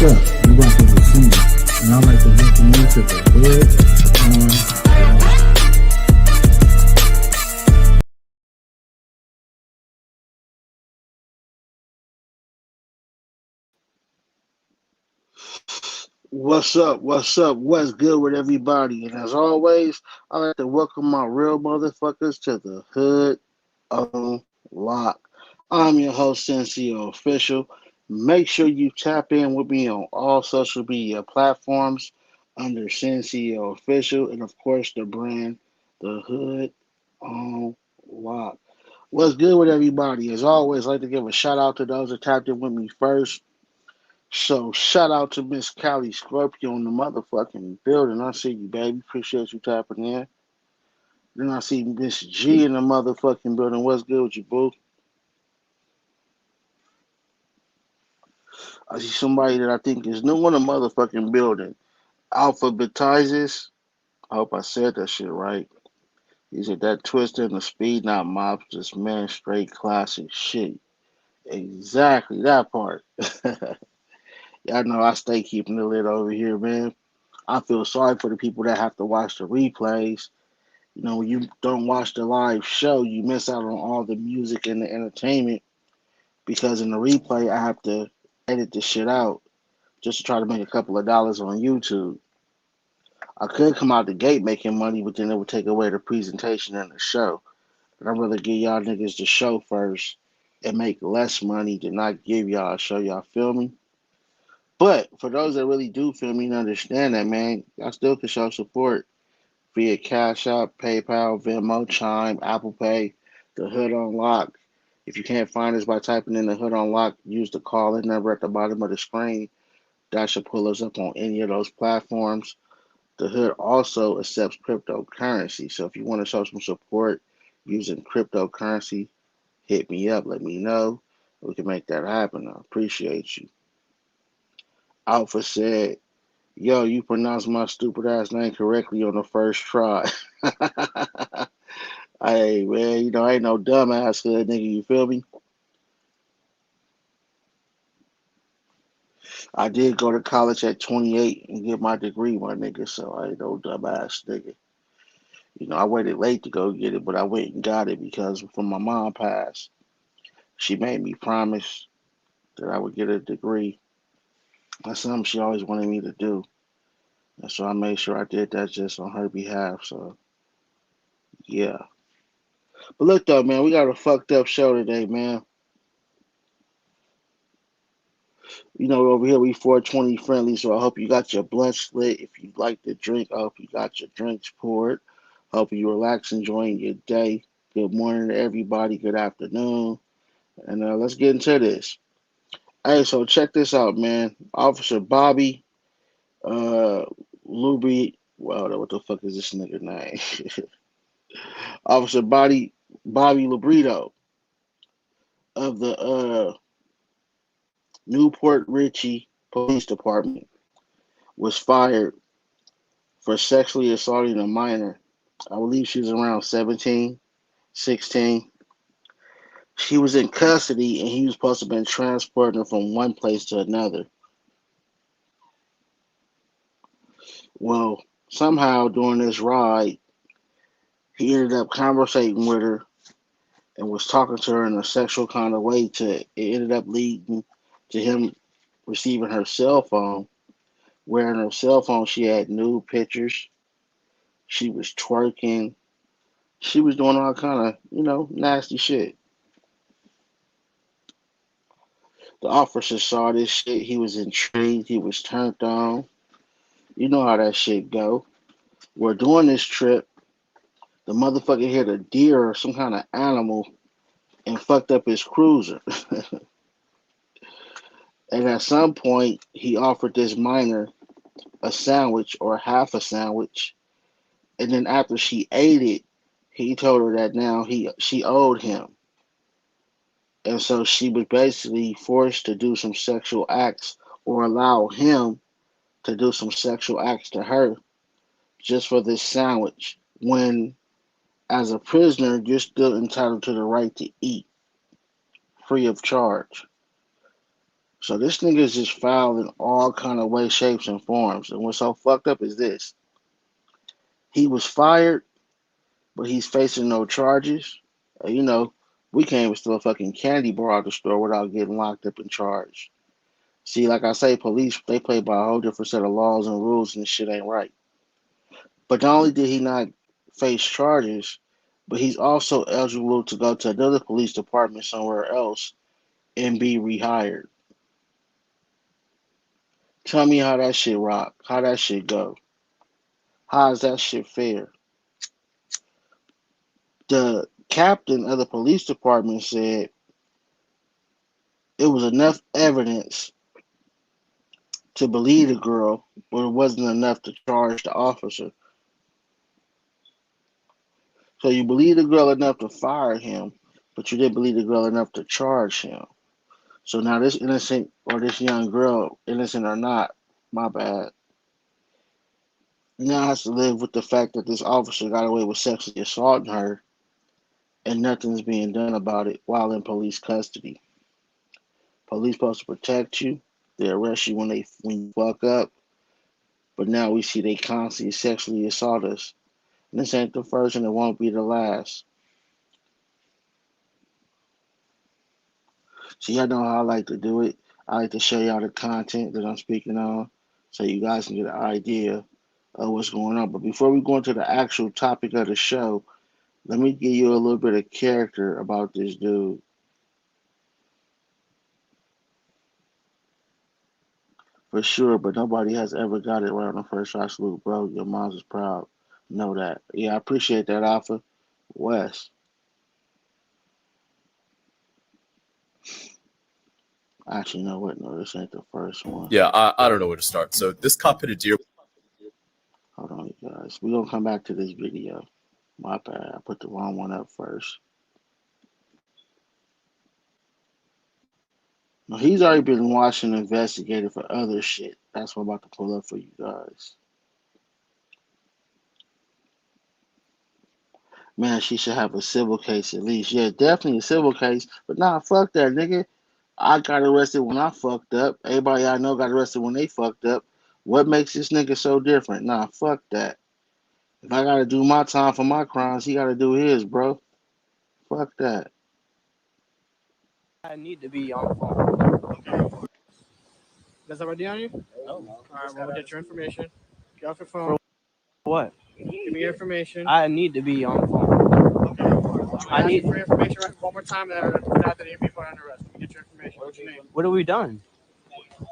up? You rocking with Cindy, and I'd like to welcome you to the Hood on Lock. What's up? What's up? What's good with everybody? And as always, I like to welcome my real motherfuckers to the Hood on Lock. I'm your host, Sensio Official. Make sure you tap in with me on all social media platforms under Sensio Official, and of course the brand, the Hood on Lock. What's good with everybody? As always, I like to give a shout out to those that tapped in with me first. So shout out to Miss Callie Scorpio in the motherfucking building. I see you, baby. Appreciate you tapping in. Then I see Miss G in the motherfucking building. What's good with you, boo? I see somebody that I think is new in the motherfucking building. Alphabetizes. I hope I said that shit right. He said that Twister and the Speed Not Mops just man straight classic shit. Exactly that part. Y'all know I stay keeping the lid over here, man. I feel sorry for the people that have to watch the replays. You know, when you don't watch the live show, you miss out on all the music and the entertainment because in the replay, I have to edit the shit out just to try to make a couple of dollars on YouTube. I could come out the gate making money, but then it would take away the presentation and the show. And I'd rather give y'all niggas the show first and make less money than not give y'all a show. Y'all feel me? But for those that really do feel me and understand that, man, y'all still can show support via Cash App, PayPal, Venmo, Chime, Apple Pay, the Hood Unlock. If you can't find us by typing in the Hood Unlock, use the call in number at the bottom of the screen. That should pull us up on any of those platforms. The Hood also accepts cryptocurrency. So if you want to show some support using cryptocurrency, hit me up. Let me know. We can make that happen. I appreciate you. Alpha said, yo, you pronounced my stupid ass name correctly on the first try. Hey man, I ain't no dumbass hood nigga, you feel me? I did go to college at 28 and get my degree, my nigga, so I ain't no dumbass nigga. I waited late to go get it, but I went and got it because when my mom passed, she made me promise that I would get a degree. That's something she always wanted me to do. And so I made sure I did that just on her behalf. So yeah. But look though, man, we got a fucked up show today, man. Over here we 420 friendly, so I hope you got your blunt lit. If you like to drink, I hope you got your drinks poured. Hope you relax, enjoying your day. Good morning to everybody. Good afternoon. And let's get into this. Hey, so check this out, man. Officer Bobby, uh, well, what the fuck is this nigga name? Officer Bobby Lubrido of the Newport Richey Police Department was fired for sexually assaulting a minor. I believe she was around 17, 16. She was in custody and he was supposed to have been transporting her from one place to another. Well, somehow during this ride, he ended up conversating with her and was talking to her in a sexual kind of way it ended up leading to him receiving her cell phone. Where in her cell phone she had nude pictures. She was twerking. She was doing all kind of, nasty shit. The officer saw this shit. He was intrigued. He was turned on. You know how that shit go. We're doing this trip. The motherfucker hit a deer or some kind of animal and fucked up his cruiser. And at some point, he offered this minor a sandwich or half a sandwich. And then after she ate it, he told her that now she owed him. And so she was basically forced to do some sexual acts or allow him to do some sexual acts to her just for this sandwich. When, as a prisoner, you're still entitled to the right to eat free of charge. So this nigga is just foul in all kind of ways, shapes, and forms. And what's so fucked up is this: he was fired, but he's facing no charges. You know, we can't even steal a fucking candy bar out the store without getting locked up and charged. See, like I say, police they play by a whole different set of laws and rules, and this shit ain't right. But not only did he not face charges, but he's also eligible to go to another police department somewhere else and be rehired. Tell me how that shit rock, how that shit go. How is that shit fair? The captain of the police department said it was enough evidence to believe the girl, but it wasn't enough to charge the officer. So you believe the girl enough to fire him, but you didn't believe the girl enough to charge him. So now this innocent or this young girl, innocent or not, my bad, now has to live with the fact that this officer got away with sexually assaulting her and nothing's being done about it while in police custody. Police supposed to protect you. They arrest you when you fuck up, but now we see they constantly sexually assault us. And this ain't the first and it won't be the last. So y'all know how I like to do it. I like to show y'all the content that I'm speaking on so you guys can get an idea of what's going on. But before we go into the actual topic of the show, let me give you a little bit of character about this dude. For sure, but nobody has ever got it right on the first shot. Salute, bro. Your mom's is proud. Know that. Yeah, I appreciate that, Alpha. Wes. Actually, know what? No, this ain't the first one. Yeah, I don't know where to start. So this cop hit a deer. Hold on, you guys. We're going to come back to this video. My bad. I put the wrong one up first. No, he's already been watching and investigated for other shit. That's what I'm about to pull up for you guys. Man, she should have a civil case at least. Yeah, definitely a civil case. But nah, fuck that, nigga. I got arrested when I fucked up. Everybody I know got arrested when they fucked up. What makes this nigga so different? Nah, fuck that. If I gotta do my time for my crimes, he gotta do his, bro. Fuck that. I need to be on the phone. Does that already on you? No. All right, well, we'll get your information. Get off your phone. For what? Give me your information. I need to be on the phone. I need for your information one more time, and after you be put on arrest. Get your information. What's your name? What have we done?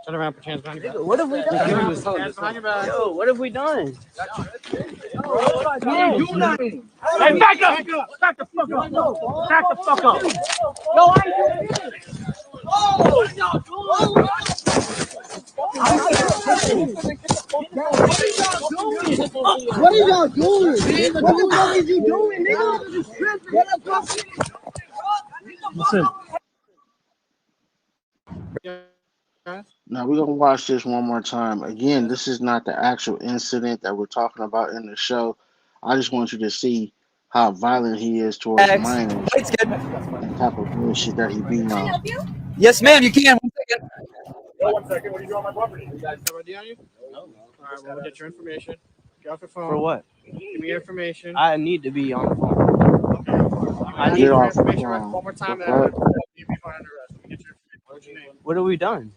Turn around, put your hands behind your back. What have we done? Hands behind your back. Yo, what have we done? What are you doing? Hey, back up! Back the fuck up! Back the fuck up! Yo, I ain't doing this! Oh, what y'all doing? What are y'all doing? What the fuck is you doing, nigga? Listen. Now we're gonna watch this one more time. Again, this is not the actual incident that we're talking about in the show. I just want you to see how violent he is towards minors and the type of bullshit that he be on. Yes, ma'am, you can. 1 second. No, 1 second. What are you doing on my property? You guys already on you? No. All right, well, we'll get your information. Get off your phone. For what? Give me your information. I need to be on the phone. I need your information one more time. You be put under arrest. Let me get your information. What's your name? What have we done?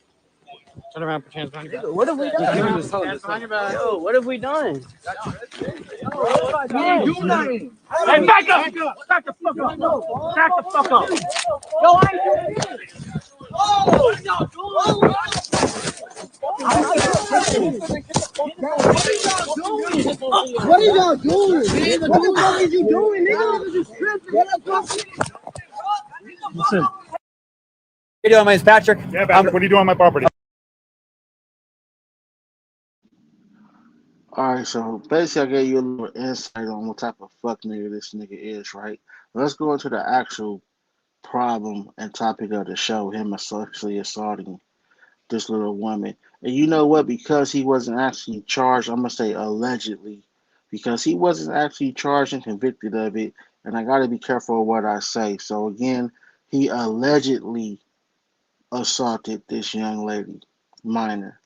Turn around, put your hands behind your back. What have we done? Hands behind your back. Yo, what have we done? What are you doing? Hey, back up! Back the fuck up! Back the fuck up! Yo, I ain't doing this! Oh, what y'all doing? What are y'all doing? What the fuck is you doing, nigga? Listen. How you doing? My name's Patrick. Yeah, Patrick, what are you doing on my property? Alright, so basically I gave you a little insight on what type of fuck nigga this nigga is, right? Let's go into the actual problem and topic of the show, him sexually assaulting this little woman. And you know what? Because he wasn't actually charged, I'm gonna say allegedly, because he wasn't actually charged and convicted of it, and I gotta be careful of what I say. So again, he allegedly assaulted this young lady, minor.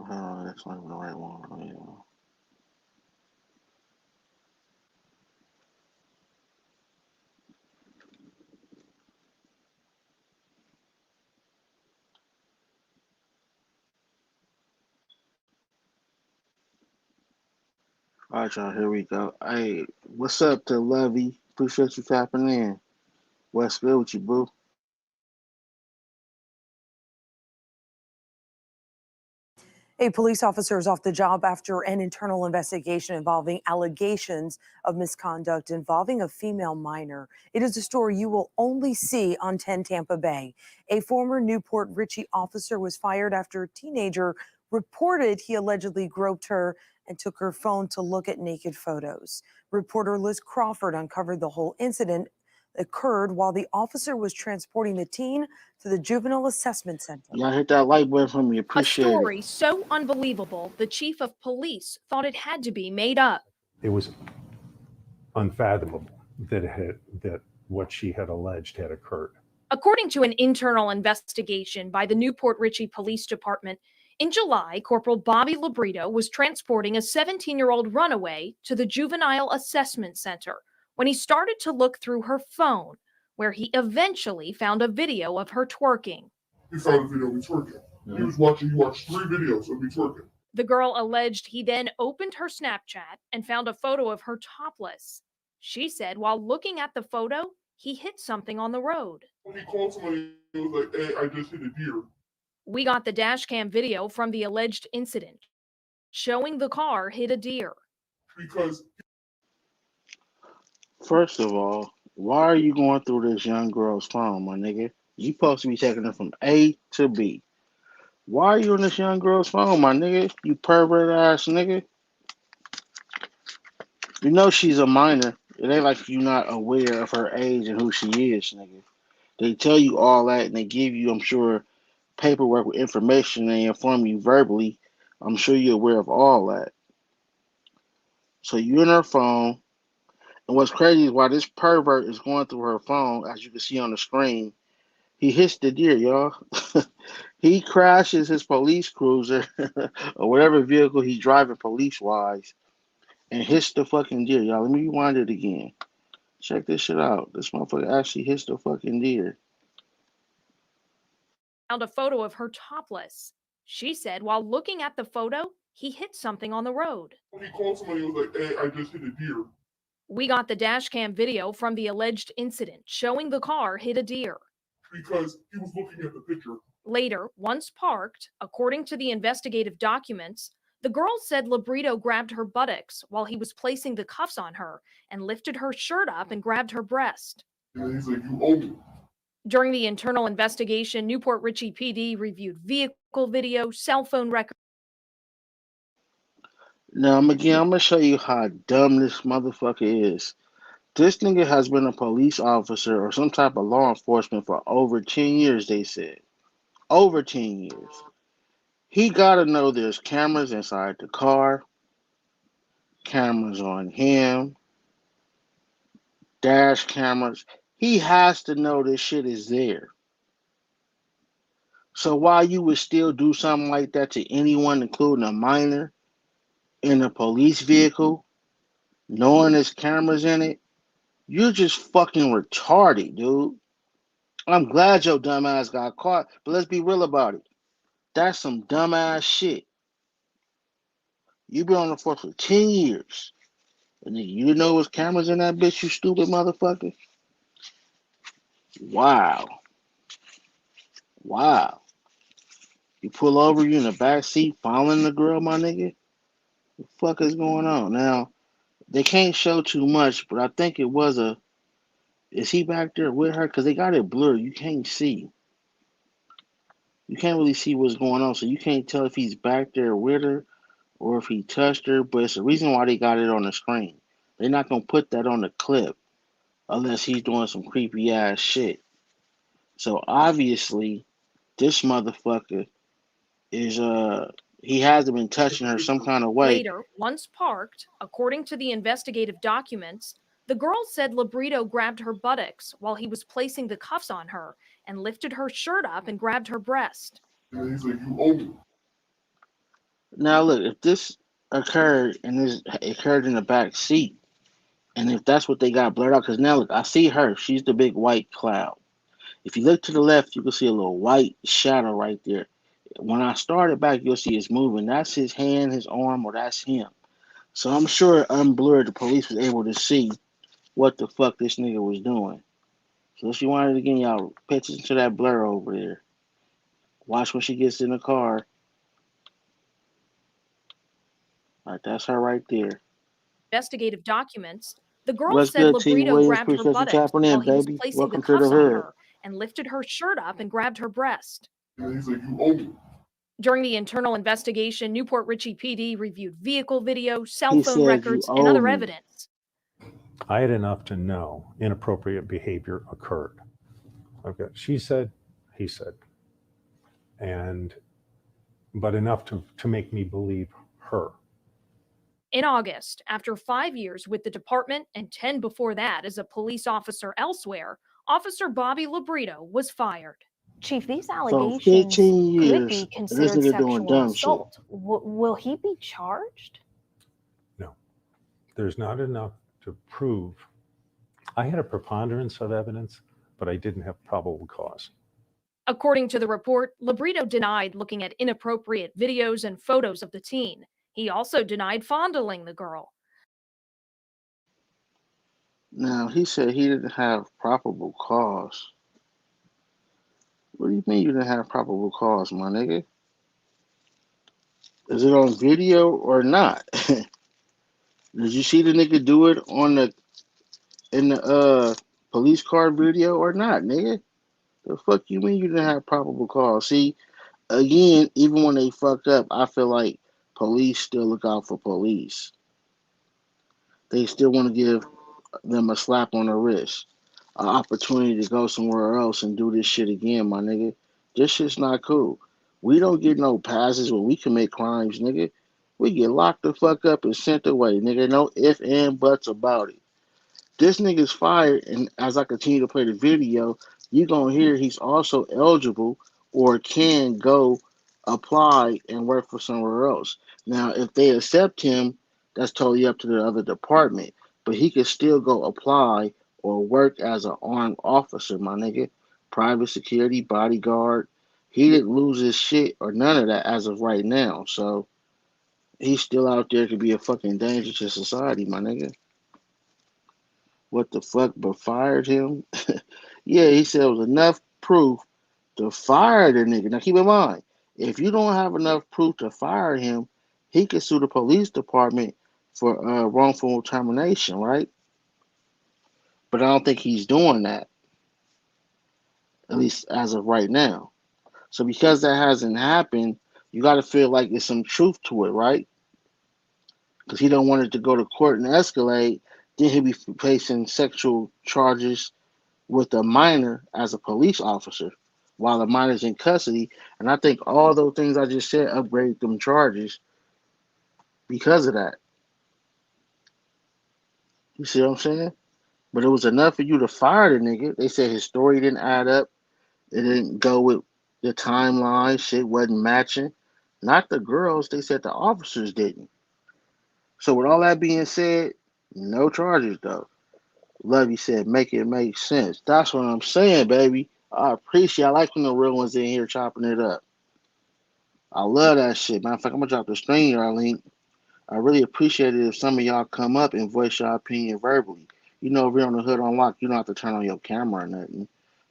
That's not even the right one. Oh, yeah. All right, y'all. Here we go. Hey, what's up to Lovey? Appreciate you tapping in. What's good with you, boo? A police officer is off the job after an internal investigation involving allegations of misconduct involving a female minor. It is a story you will only see on 10 Tampa Bay. A former Newport Richey officer was fired after a teenager reported he allegedly groped her and took her phone to look at naked photos. Reporter Liz Crawford uncovered the whole incident occurred while the officer was transporting the teen to the Juvenile Assessment Center. Y'all hit that like button for me. A Appreciate it. story so unbelievable, the chief of police thought it had to be made up. It was unfathomable that what she had alleged had occurred. According to an internal investigation by the Newport Richey Police Department, in July, Corporal Bobby Lubrido was transporting a 17-year-old runaway to the Juvenile Assessment Center when he started to look through her phone, where he eventually found a video of her twerking. He found a video of me twerking. He watched 3 videos of me twerking. The girl alleged he then opened her Snapchat and found a photo of her topless. She said while looking at the photo, he hit something on the road. When he called somebody, he was like, hey, I just hit a deer. We got the dash cam video from the alleged incident, showing the car hit a deer. Because First of all, why are you going through this young girl's phone, my nigga? You supposed to be taking her from A to B. Why are you on this young girl's phone, my nigga? You pervert ass nigga. You know she's a minor. It ain't like you not aware of her age and who she is, nigga. They tell you all that and they give you, I'm sure, paperwork with information. They inform you verbally. I'm sure you're aware of all that. So you're in her phone. And what's crazy is while this pervert is going through her phone, as you can see on the screen, he hits the deer, y'all. He crashes his police cruiser or whatever vehicle he's driving police-wise and hits the fucking deer, y'all. Let me rewind it again. Check this shit out. This motherfucker actually hits the fucking deer. Found a photo of her topless. She said while looking at the photo, he hit something on the road. when he called somebody, he was like, hey, I just hit a deer. We got the dash cam video from the alleged incident, showing the car hit a deer. Because he was looking at the picture. Later, once parked, according to the investigative documents, the girl said Lubrido grabbed her buttocks while he was placing the cuffs on her and lifted her shirt up and grabbed her breast. And he's like, you owe me. During the internal investigation, Newport Richey PD reviewed vehicle video, cell phone records. Now, I'm gonna show you how dumb this motherfucker is. This nigga has been a police officer or some type of law enforcement for over 10 years, they said. Over 10 years. He gotta know there's cameras inside the car, cameras on him, dash cameras. He has to know this shit is there. So why you would still do something like that to anyone, including a minor, in a police vehicle, knowing there's cameras in it, you're just fucking retarded, dude. I'm glad your dumb ass got caught, but let's be real about it. That's some dumbass shit. You've been on the force for 10 years. And you didn't know there was cameras in that bitch, you stupid motherfucker? Wow. Wow. You pull over, you in the back seat following the girl, my nigga? What the fuck is going on? Now, they can't show too much, but I think it was a... Is he back there with her? Because they got it blurred. You can't see. You can't really see what's going on, so you can't tell if he's back there with her or if he touched her, but it's the reason why they got it on the screen. They're not going to put that on the clip unless he's doing some creepy ass shit. So obviously, this motherfucker is he hasn't been touching her some kind of way. Later, once parked, according to the investigative documents, the girl said Lubrido grabbed her buttocks while he was placing the cuffs on her and lifted her shirt up and grabbed her breast. And he's like, you own it. Now look, if this occurred and this occurred in the back seat, and if that's what they got blurred out, because now look, I see her. She's the big white cloud. If you look to the left, you can see a little white shadow right there. When I started back, you'll see it's moving. That's his hand, his arm, or that's him. So I'm sure unblurred, the police was able to see what the fuck this nigga was doing. So if you wanted to get y'all pay attention to that blur over there. Watch when she gets in the car. All right, that's her right there. Investigative documents, the girl What's said good, T. Lubrido Williams? grabbed her Appreciate you buttocks tapping in, while he was baby. placing Welcome the to the cuffs on hood. her and lifted her shirt up and grabbed her breast. And he's like, you own it. During the internal investigation, Newport Richey PD reviewed vehicle video, cell He phone said, you records, and owe other me. evidence. I had enough to know inappropriate behavior occurred. Okay, she said, he said, but enough to make me believe her. In August, after 5 years with the department and 10 before that as a police officer elsewhere, Officer Bobby Lubrido was fired. Chief, these So allegations 15 could years, be this considered nigga doing sexual dumb shit. assault. Will he be charged? No, there's not enough to prove. I had a preponderance of evidence, but I didn't have probable cause. According to the report, Lubrido denied looking at inappropriate videos and photos of the teen. He also denied fondling the girl. Now, he said he didn't have probable cause. What do you mean you didn't have probable cause, my nigga? Is it on video or not? Did you see the nigga do it in the police car video or not, nigga? The fuck you mean you didn't have probable cause? See, again, even when they fuck up, I feel like police still look out for police. They still want to give them a slap on the wrist, an opportunity to go somewhere else and do this shit again, my nigga. This shit's not cool. We don't get no passes when we commit crimes, nigga. We get locked the fuck up and sent away, nigga. No ifs and buts about it. This nigga's fired, and as I continue to play the video, you're gonna hear he's also eligible or can go apply and work for somewhere else. Now, if they accept him, that's totally up to the other department. But he could still go apply or work as an armed officer, my nigga. Private security, bodyguard. He didn't lose his shit or none of that as of right now. So he's still out there to be a fucking danger to society, my nigga. What the fuck, but fired him? Yeah, he said it was enough proof to fire the nigga. Now keep in mind, if you don't have enough proof to fire him, he could sue the police department for wrongful termination, right? But I don't think he's doing that, at least as of right now. So because that hasn't happened, you got to feel like there's some truth to it, right? Because he don't want it to go to court and escalate. Then he'll be facing sexual charges with a minor as a police officer while the minor's in custody. And I think all those things I just said upgrade them charges because of that. You see what I'm saying? But it was enough for you to fire the nigga. They said his story didn't add up. It didn't go with the timeline. Shit wasn't matching. Not the girls. They said the officers didn't. So with all that being said, no charges though. Lovey said, make it make sense. That's what I'm saying, baby. I like when the real ones in here chopping it up. I love that shit. Matter of fact, I'm gonna drop the screen yard link. I really appreciate it if some of y'all come up and voice your opinion verbally. You know, if you're on the Hood Unlocked, you don't have to turn on your camera or nothing.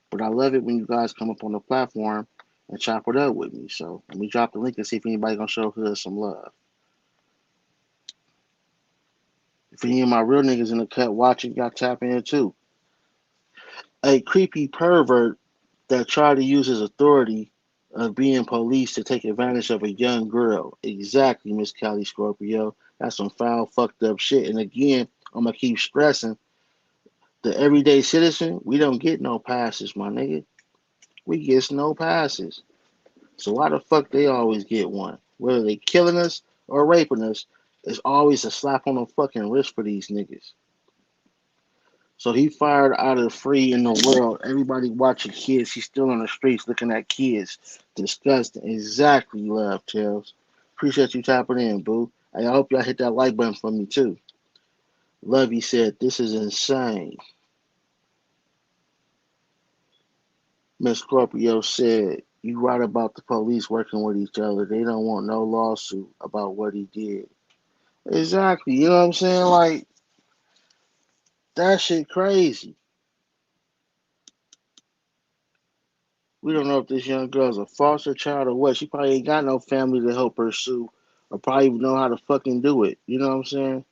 But I love it when you guys come up on the platform and chop it up with me. So let me drop the link and see if anybody gonna show Hood some love. If any of my real niggas in the cut watching, y'all tap in too. A creepy pervert that tried to use his authority of being police to take advantage of a young girl. Exactly, Miss Callie Scorpio. That's some foul, fucked up shit. And again, I'm gonna keep stressing the everyday citizen, we don't get no passes, my nigga. We get no passes. So why the fuck they always get one? whether they killing us or raping us, it's always a slap on the fucking wrist for these niggas. So he fired out of free in the world. Everybody watching kids. He's still on the streets looking at kids. Disgusting. Exactly, Love Tails. Appreciate you tapping in, boo. Hey, I hope y'all hit that like button for me too. Lovey said, this is insane. Miss Scorpio said, you right about the police working with each other. They don't want no lawsuit about what he did. Exactly. You know what I'm saying? Like, that shit crazy. We don't know if this young girl's a foster child or what. She probably ain't got no family to help her sue or probably even know how to fucking do it. You know what I'm saying?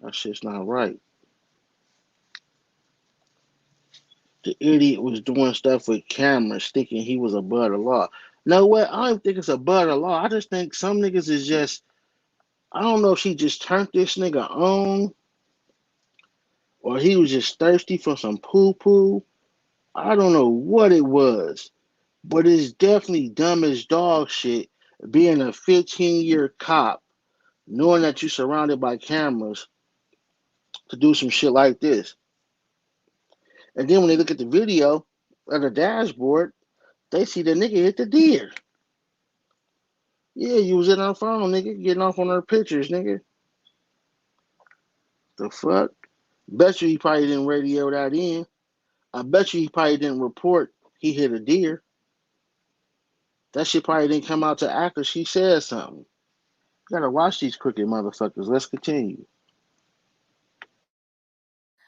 That shit's not right. The idiot was doing stuff with cameras thinking he was above the law. No way, I don't think it's above the law. I just think some niggas is just, I don't know if she just turned this nigga on or he was just thirsty for some poo-poo. I don't know what it was, but it's definitely dumb as dog shit being a 15-year cop, knowing that you're surrounded by cameras to do some shit like this. And then when they look at the video of the dashboard, they see the nigga hit the deer. Yeah, you was in her phone, nigga, getting off on her pictures, nigga. The fuck? Bet you he probably didn't radio that in. I bet you he probably didn't report he hit a deer. That shit probably didn't come out to after she said something. You gotta watch these crooked motherfuckers. Let's continue.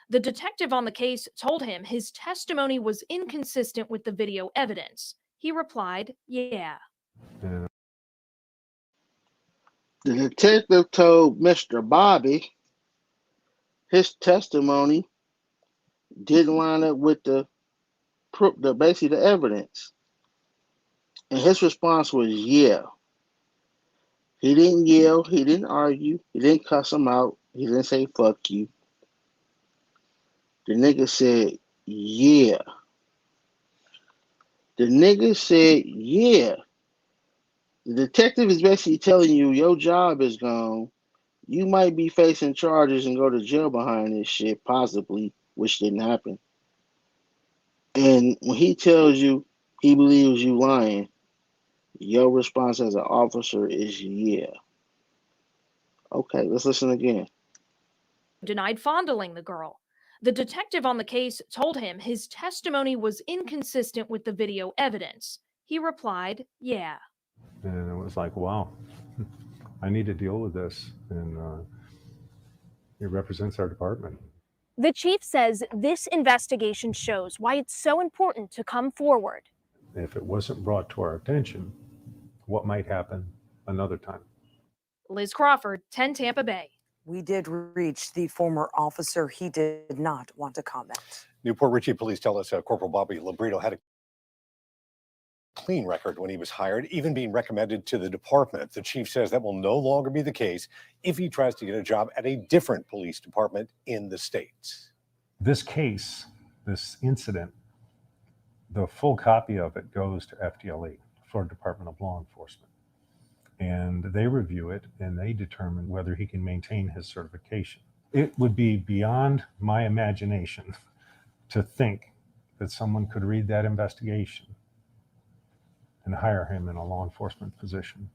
The detective on the case told him his testimony was inconsistent with the video evidence. He replied, yeah. And The detective told Mr. Bobby his testimony didn't line up with the basically the evidence. And his response was, yeah. He didn't yell. He didn't argue. He didn't cuss him out. He didn't say, fuck you. The nigga said, yeah. The nigga said, yeah. The detective is basically telling you your job is gone. You might be facing charges and go to jail behind this shit, possibly, which didn't happen. And when he tells you he believes you lying, your response as an officer is yeah. Okay, let's listen again. Denied fondling the girl. The detective on the case told him his testimony was inconsistent with the video evidence. He replied, yeah. it was like, wow, I need to deal with this. And it represents our department. The chief says this investigation shows why it's so important to come forward. If it wasn't brought to our attention, what might happen another time? Liz Crawford, 10 Tampa Bay. We did reach the former officer. He did not want to comment. Newport Richey police tell us Corporal Bobby Lubrido had a clean record when he was hired, even being recommended to the department. The chief says that will no longer be the case if he tries to get a job at a different police department in the state. This case, this incident, the full copy of it goes to FDLE, Florida Department of Law Enforcement. And they review it and they determine whether he can maintain his certification. It would be beyond my imagination to think that someone could read that investigation and hire him in a law enforcement position.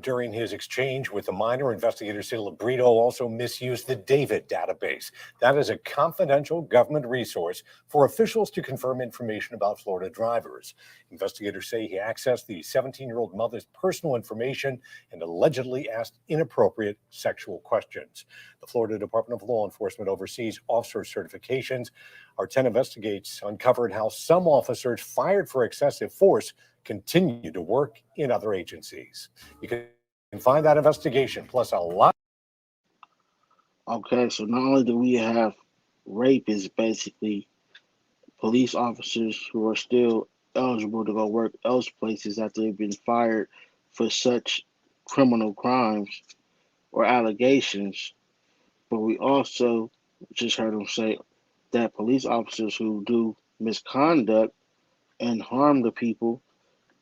During his exchange with the minor, investigators say Lubrido also misused the David database. That is a confidential government resource for officials to confirm information about Florida drivers. Investigators say he accessed the 17-year-old mother's personal information and allegedly asked inappropriate sexual questions. The Florida Department of Law Enforcement oversees officer certifications. Our 10 investigates uncovered how some officers fired for excessive force continue to work in other agencies. You can find that investigation plus a lot. Okay, so not only do we have rapists, basically police officers who are still eligible to go work else places after they've been fired for such criminal crimes or allegations, But we also just heard him say that police officers who do misconduct and harm the people,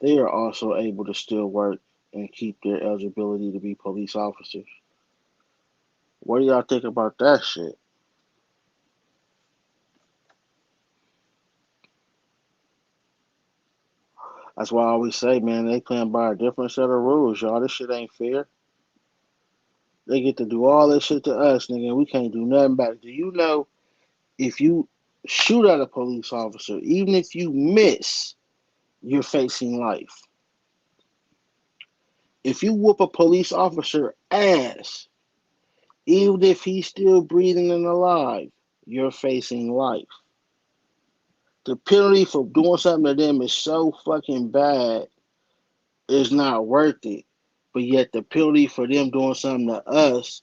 they are also able to still work and keep their eligibility to be police officers. What do y'all think about that shit? That's why I always say, man, they playing by a different set of rules, y'all. This shit ain't fair. They get to do all this shit to us, nigga, and we can't do nothing back. Do you know if you shoot at a police officer, even if you miss, you're facing life? If you whoop a police officer ass, even if he's still breathing and alive, you're facing life. The penalty for doing something to them is so fucking bad, it's not worth it. But yet the penalty for them doing something to us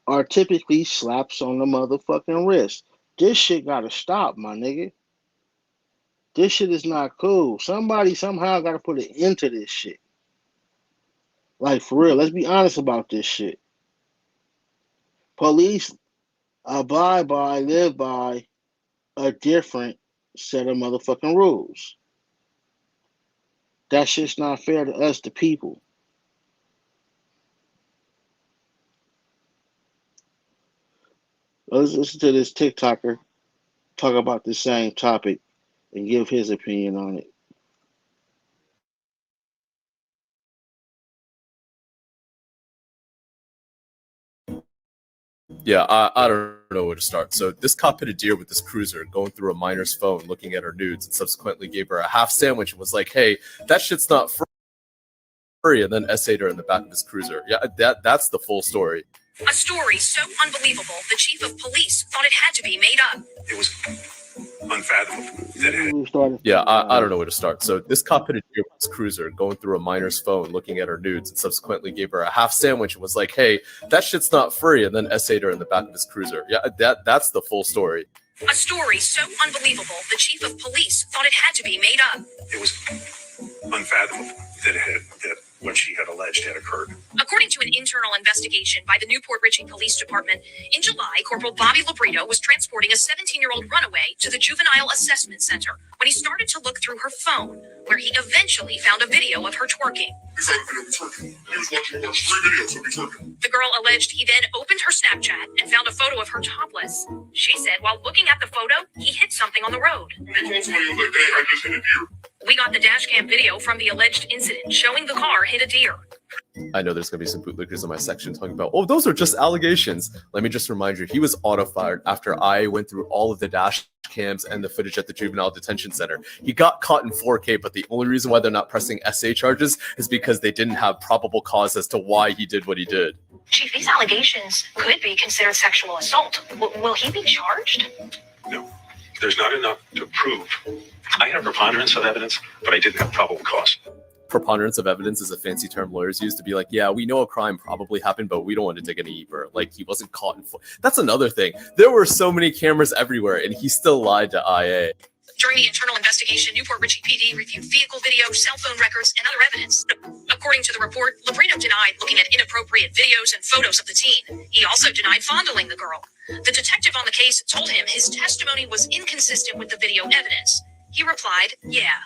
are typically slaps on the motherfucking wrist. This shit gotta stop, my nigga. This shit is not cool. Somebody somehow gotta put an end to this shit. Like, for real, let's be honest about this shit. Police abide by, live by a different set of motherfucking rules. That shit's not fair to us, the people. Let's listen to this TikToker talk about the same topic and give his opinion on it. Yeah, I don't know where to start. So this cop hit a deer with this cruiser, going through a miner's phone, looking at her nudes, and subsequently gave her a half sandwich and was like, "Hey, that shit's not free," and then essayed her in the back of his cruiser. Yeah, that's the full story. A story so unbelievable, the chief of police thought it had to be made up. It was unfathomable that it Yeah, I don't know where to start. So this cop hit a deer with his cruiser, going through a miner's phone, looking at her nudes, and subsequently gave her a half sandwich and was like, "Hey, that shit's not free," and then essayed her in the back of his cruiser. Yeah, that's the full story. A story so unbelievable, the chief of police thought it had to be made up. It was unfathomable that what she had alleged had occurred. According to an internal investigation by the Newport Richey Police Department, in July, Corporal Bobby Lubrido was transporting a 17-year-old runaway to the Juvenile Assessment Center when he started to look through her phone, where he eventually found a video of her twerking. He found a video of me twerking. He was watching 3 videos of me twerking. The girl alleged he then opened her Snapchat and found a photo of her topless. She said while looking at the photo, he hit something on the road. He called somebody and was like, "Hey, I just hit a deer." We got the dash cam video from the alleged incident showing the car hit a deer. I know there's going to be some bootlickers in my section talking about, "Oh, those are just allegations." Let me just remind you, he was auto-fired after I went through all of the dash cams and the footage at the juvenile detention center. He got caught in 4K, but the only reason why they're not pressing SA charges is because they didn't have probable cause as to why he did what he did. Chief, these allegations could be considered sexual assault. Will he be charged? No, there's not enough to prove. I had a preponderance of evidence, but I didn't have probable cause. Preponderance of evidence is a fancy term lawyers use to be like, yeah, we know a crime probably happened, but we don't want to dig any deeper. Like, he wasn't caught in. That's another thing. There were so many cameras everywhere, and he still lied to IA. During the internal investigation, Newport Richey PD reviewed vehicle video, cell phone records, and other evidence. According to the report, Lubrido denied looking at inappropriate videos and photos of the teen. He also denied fondling the girl. The detective on the case told him his testimony was inconsistent with the video evidence. He replied, "Yeah."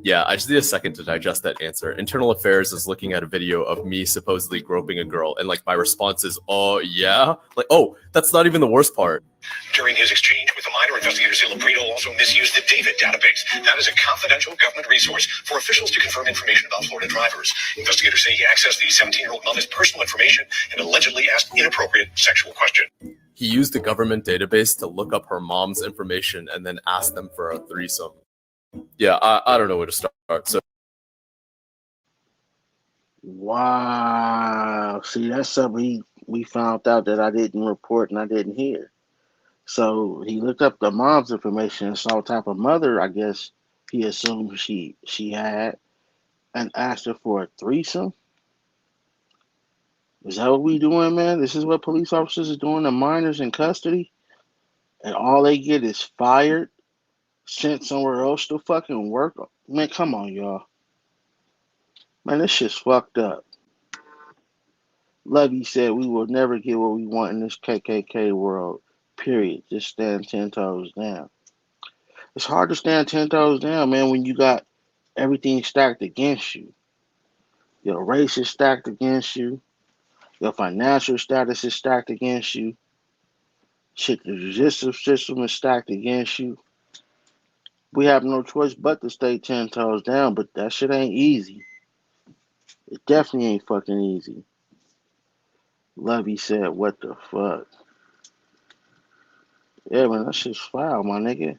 Yeah, I just need a second to digest that answer. Internal Affairs is looking at a video of me supposedly groping a girl, and like my response is, "Oh yeah," like, oh, that's not even the worst part. During his exchange with the minor, investigators say Lubrido also misused the David database. That is a confidential government resource for officials to confirm information about Florida drivers. Investigators say he accessed the 17-year-old mother's personal information and allegedly asked inappropriate sexual questions. He used the government database to look up her mom's information and then ask them for a threesome. Yeah, I don't know where to start. So, Wow. See, that's something we found out that I didn't report and I didn't hear. So he looked up the mom's information and saw what type of mother, I guess, he assumed she had, and asked her for a threesome. Is that what we doing, man? This is what police officers are doing to minors in custody? And all they get is fired, sent somewhere else to fucking work? Man, come on, y'all. Man, this shit's fucked up. Levy said we will never get what we want in this KKK world. Period. Just stand 10 toes down. It's hard to stand 10 toes down, man, when you got everything stacked against you. Your race is stacked against you. Your financial status is stacked against you. Shit, the judicial system is stacked against you. We have no choice but to stay 10 toes down, but that shit ain't easy. It definitely ain't fucking easy. Levy said, what the fuck? Yeah, man, that shit's foul, my nigga.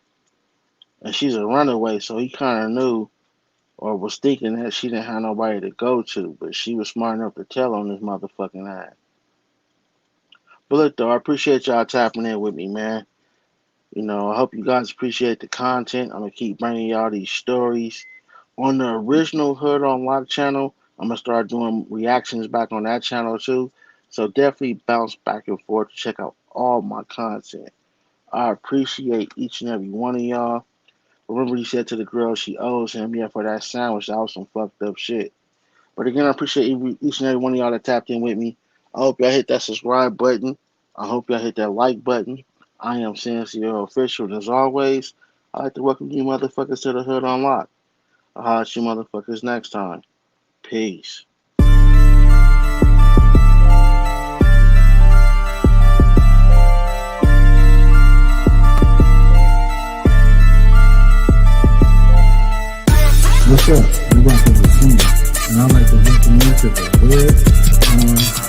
And she's a runaway, so he kind of knew or was thinking that she didn't have nobody to go to, but she was smart enough to tell on this motherfucking ass. But look, though, I appreciate y'all tapping in with me, man. You know, I hope you guys appreciate the content. I'm going to keep bringing y'all these stories. On the original Hood on Lock channel, I'm going to start doing reactions back on that channel, too. So definitely bounce back and forth to check out all my content. I appreciate each and every one of y'all. Remember he said to the girl she owes him, yeah, for that sandwich. That was some fucked up shit. But again, I appreciate each and every one of y'all that tapped in with me. I hope y'all hit that subscribe button. I hope y'all hit that like button. I am Sancio Official. And as always, I'd like to welcome you motherfuckers to the Hood on Lock. I'll holler at you motherfuckers next time. Peace. What's up? I'm Rocket with King, and I'd like to welcome you to the Hood on